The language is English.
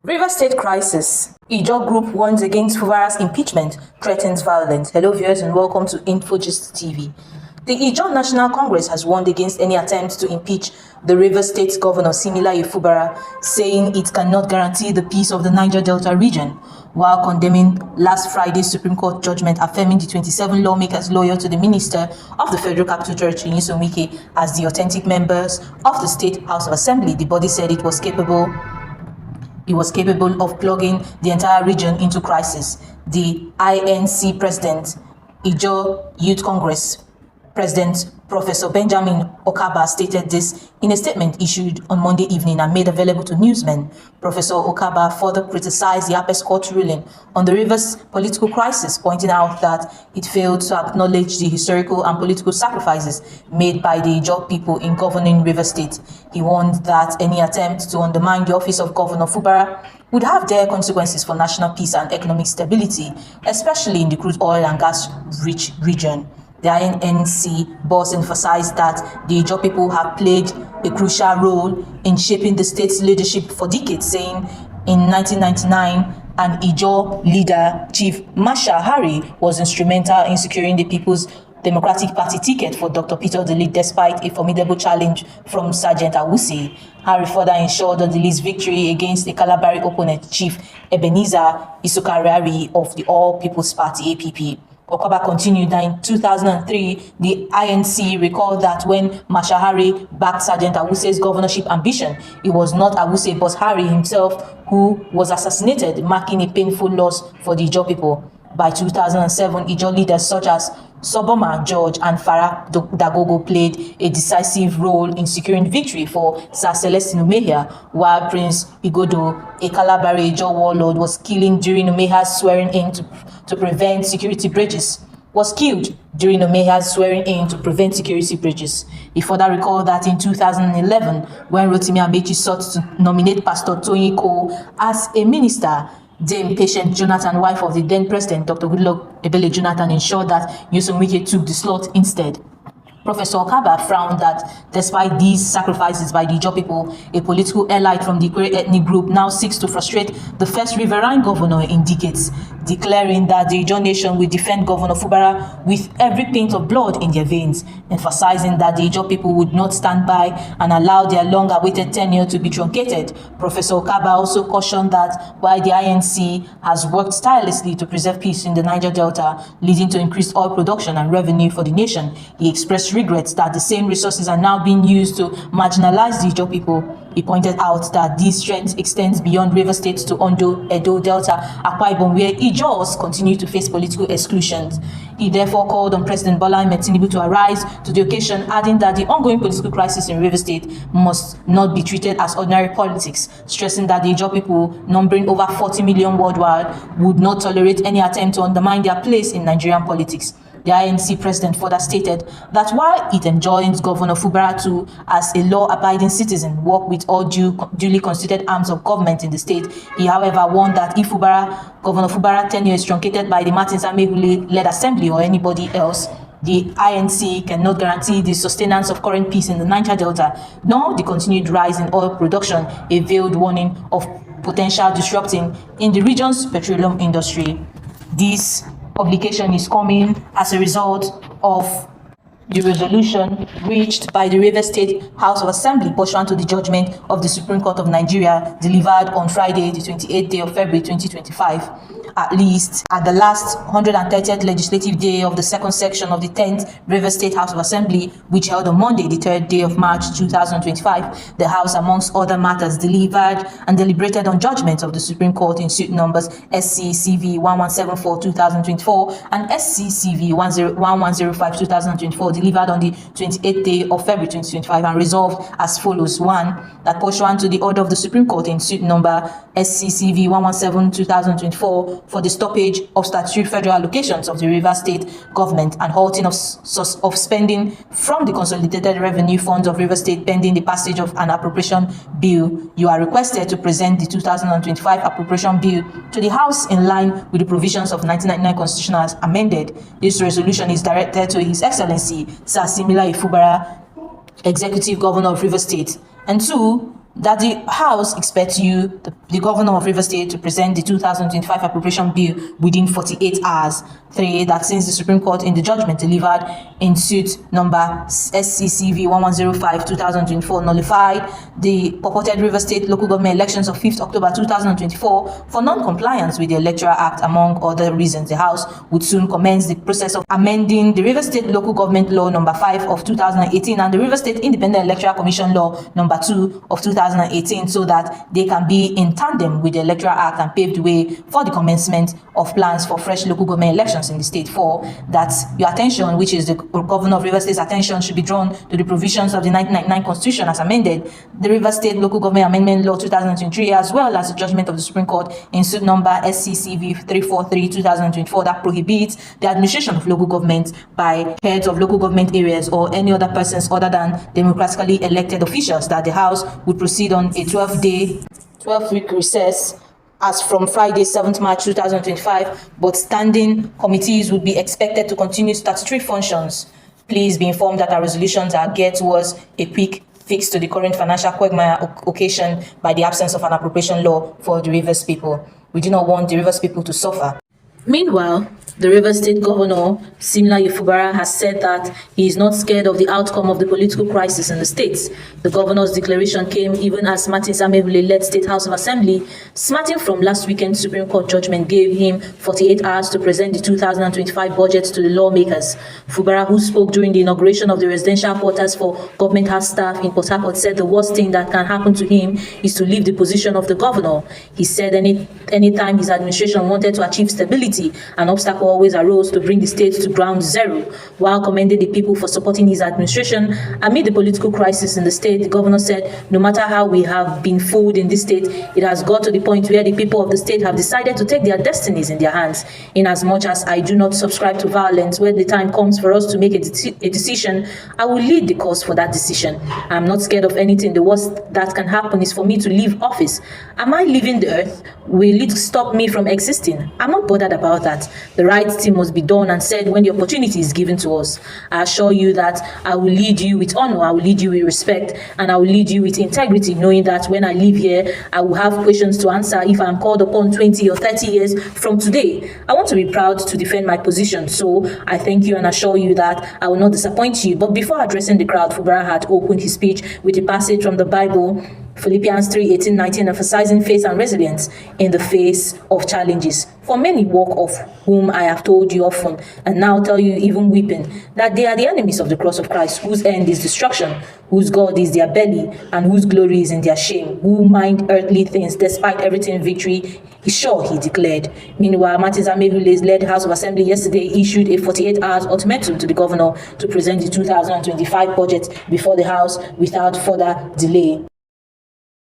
River State crisis. Ijaw group warns against Fubara's impeachment, threatens violence. Hello viewers and welcome to InfoGist TV. The Ijaw National Congress has warned against any attempt to impeach the River State Governor Similaye Fubara, saying it cannot guarantee the peace of the Niger Delta region, while condemning last Friday's Supreme Court judgment affirming the 27 lawmakers loyal to the Minister of the Federal Capital Territory, Wike'S, as the authentic members of the State House of Assembly. The body said it was capable of plugging the entire region into crisis. The INC President, Ijaw Youth Congress President Professor Benjamin Okaba stated this in a statement issued on Monday evening and made available to newsmen. Professor Okaba further criticized the Apex Court ruling on the river's political crisis, pointing out that it failed to acknowledge the historical and political sacrifices made by the Ijaw people in governing River State. He warned that any attempt to undermine the office of Governor Fubara would have dire consequences for national peace and economic stability, especially in the crude oil and gas-rich region. The INC boss emphasized that the Ijaw people have played a crucial role in shaping the state's leadership for decades, saying in 1999, an Ijaw leader, Chief Marshal Harry, was instrumental in securing the People's Democratic Party ticket for Dr. Peter Odili despite a formidable challenge from Sergeant Awusi. Harry further ensured Odili's victory against a Calabari opponent, Chief Ebenezer Isukarari of the All People's Party, APP. Okaba continued that in 2003, the INC recalled that when Marshal Harry backed Sergeant Awuse's governorship ambition, it was not Awuse but Harry himself who was assassinated, marking a painful loss for the Ijaw people. By 2007, Ijaw leaders such as Soboma George and Farah Dagogo played a decisive role in securing victory for Sir Celestine Umehia, while Prince Igodo, a Calabari Ijaw warlord, was killed during Umehia's swearing in to prevent security breaches. He further recalled that in 2011, when Rotimi Amechi sought to nominate Pastor Toyin Cole as a minister, Dame Patient Jonathan, wife of the then president, Dr. Goodluck Ebele Jonathan, ensured that Nyesom Wike took the slot instead. Professor Okaba frowned that despite these sacrifices by the Ijaw people, a political elite from the Ikwe ethnic group now seeks to frustrate the first riverine governor in decades, declaring that the Ijaw nation will defend Governor Fubara with every pint of blood in their veins, emphasizing that the Ijaw people would not stand by and allow their long-awaited tenure to be truncated. Professor Okaba also cautioned that while the INC has worked tirelessly to preserve peace in the Niger Delta, leading to increased oil production and revenue for the nation, he expressed regrets that the same resources are now being used to marginalize the Ijaw people. He pointed out that this trend extends beyond River State to Ondo, Edo, Delta, Akwa Ibom, where Ijaws continue to face political exclusions. He therefore called on President Bola Ahmed Tinubu to arise to the occasion, adding that the ongoing political crisis in River State must not be treated as ordinary politics, stressing that the Ijaw people, numbering over 40 million worldwide, would not tolerate any attempt to undermine their place in Nigerian politics. The INC president further stated that while it enjoins Governor Fubara to, as a law-abiding citizen, work with all duly constituted arms of government in the state, he however warned that if Governor Fubara tenure is truncated by the Martins Amehule-led assembly or anybody else, the INC cannot guarantee the sustenance of current peace in the Niger Delta, nor the continued rise in oil production, a veiled warning of potential disrupting in the region's petroleum industry. This publication is coming as a result of the resolution reached by the River State House of Assembly pursuant to the judgment of the Supreme Court of Nigeria delivered on Friday, the 28th day of February 2025. At least at the last 130th legislative day of the second section of the 10th River State House of Assembly, which held on Monday, the 3rd day of March 2025, the House, amongst other matters, delivered and deliberated on judgments of the Supreme Court in suit numbers SC-CV 1174-2024 and SC-CV 1105-2024, delivered on the 28th day of February 2025, and resolved as follows. 1. That pursuant to the order of the Supreme Court in suit number SC-CV 117-2024, for the stoppage of statutory federal allocations of the River State government and halting of spending from the consolidated revenue funds of River State pending the passage of an appropriation bill, you are requested to present the 2025 appropriation bill to the House in line with the provisions of 1999 Constitution as amended. This resolution is directed to His Excellency Sir Similaye Fubara, Executive Governor of River State. And 2, that the House expects you, the governor of Rivers State, to present the 2025 appropriation bill within 48 hours. 3. That since the Supreme Court in the judgment delivered in suit number SCCV 1105-2024 nullified the purported Rivers State local government elections of 5th October 2024 for non-compliance with the Electoral Act, among other reasons, the House would soon commence the process of amending the Rivers State Local Government Law number 5 of 2018 and the Rivers State Independent Electoral Commission Law number 2 of 2018 so that they can be in tandem with the Electoral Act and pave the way for the commencement of plans for fresh local government elections in the state. 4. That your attention, which is the Governor of Rivers State's attention, should be drawn to the provisions of the 1999 Constitution as amended, the Rivers State Local Government Amendment Law 2023, as well as the judgment of the Supreme Court in suit number SCCV 343-2024 that prohibits the administration of local government by heads of local government areas or any other persons other than democratically elected officials, that the House would proceed on a 12-week recess as from Friday, 7th March 2025, but standing committees would be expected to continue statutory functions. Please be informed that our resolutions are geared towards a quick fix to the current financial quagmire occasioned by the absence of an appropriation law for the Rivers people. We do not want the Rivers people to suffer. Meanwhile, the Rivers State Governor, Simla Fubara, has said that he is not scared of the outcome of the political crisis in the states. The governor's declaration came even as Martin Samebule-led State House of Assembly, smarting from last weekend's Supreme Court judgment, gave him 48 hours to present the 2025 budget to the lawmakers. Fubara, who spoke during the inauguration of the residential quarters for government house staff in Port Harcourt, said the worst thing that can happen to him is to leave the position of the governor. He said anytime his administration wanted to achieve stability, an obstacle always arose to bring the state to ground zero. While commending the people for supporting his administration amid the political crisis in the state, the governor said, no matter how we have been fooled in this state, it has got to the point where the people of the state have decided to take their destinies in their hands. Inasmuch as I do not subscribe to violence, when the time comes for us to make a decision, I will lead the cause for that decision. I'm not scared of anything. The worst that can happen is for me to leave office. Am I leaving the earth? Will it stop me from existing? I'm not bothered about that. The right thing must be done and said when the opportunity is given to us. I assure you that I will lead you with honor, I will lead you with respect, and I will lead you with integrity, knowing that when I leave here, I will have questions to answer if I'm called upon 20 or 30 years from today. I want to be proud to defend my position, so I thank you and assure you that I will not disappoint you. But before addressing the crowd, Fubara had opened his speech with a passage from the Bible, Philippians 3:18-19, emphasizing faith and resilience in the face of challenges. For many walk of whom I have told you often, and now tell you even weeping, that they are the enemies of the cross of Christ, whose end is destruction, whose God is their belly, and whose glory is in their shame, who mind earthly things, despite everything victory is sure, he declared. Meanwhile, Martin Zamebule's led House of Assembly yesterday issued a 48 hours ultimatum to the governor to present the 2025 budget before the House without further delay.